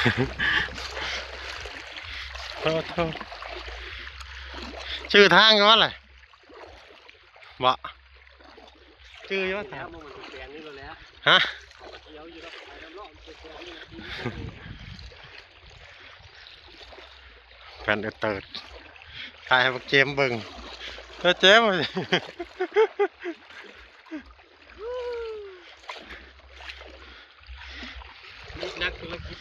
โทษชื่อทางกันว่าอะไรบ่ชื่อว่าทางฮะแฟนเติร์ดถ่ายให้เจมเบิ่งเจมเลยนักธุรกิจ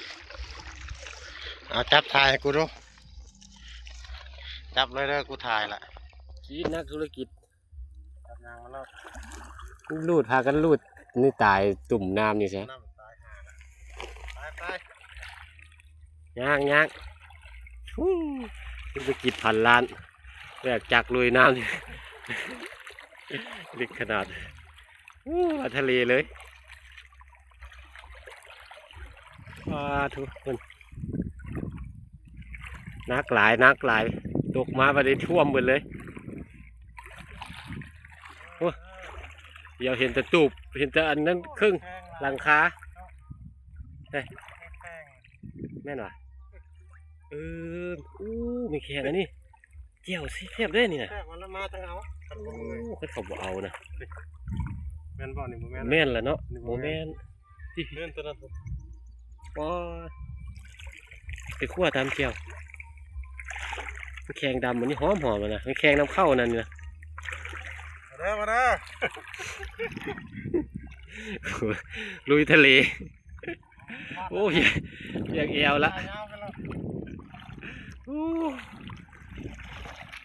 จับถ่ายให้กูดูจับเลยเด้อกูถ่ายละชีวิตนักธุรกิจจับยางมาแล้วลูดพากันลูดนี่ตายตุ่มน้ำนี่ใช่ไปย่างธุรกิจ1,000 ล้านแบกจักรลุยน้ำนี่ลึกขนาดทะเลเลยทุกคนนักหลายตกมาไปได้ท่วมหมดเลยเดี๋ยวเห็นแต่ตูบเห็นแต่อันนั้นครึ่งหลังคาเฮ้ยแม่นวะมีแข็งอันนี้เกี่ยวสิแคบได้นี่นะเขาบอกเอานะแม่นบ่นี่โมแม่นแหละเนาะโมแม่นที่แม่นตัวนั้นก็ไปคั่วตามเกี่ยวแข็งดำมันนี่หอมมันนะแข็งน้ำเข้านั่นนี่นะมาเด้อลุยทะเลโอ้ยอยากแอวละ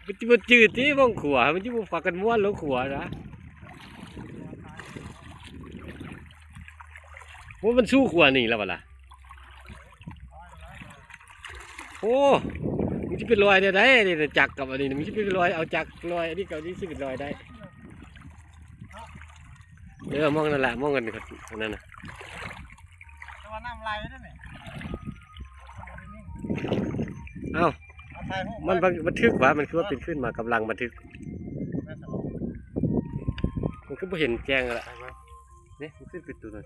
มันจะมาจืดที่บ้องขวามันจะมาฝักกันม้วนลงขวานะว่ามันสู้ขวานี่แล้วเปล่าโอ้มันจะเป็นรอยได้เนี่ยจักกับอันนี้มันจะเป็นรอยเอาจักรอยอันนี้กับอันนี้ซึ่งเป็นรอยได้มองนั่นแหละมองกันนั่นนะตัวน้ำลายนั่นเนี่ยเอ้ามันบันทึกว่ามันคือว่าเป็นขึ้นมากำลังบันทึกมันก็ไม่เห็นแจ้งละเนี่ยมันขึ้นเป็นตัวนั้น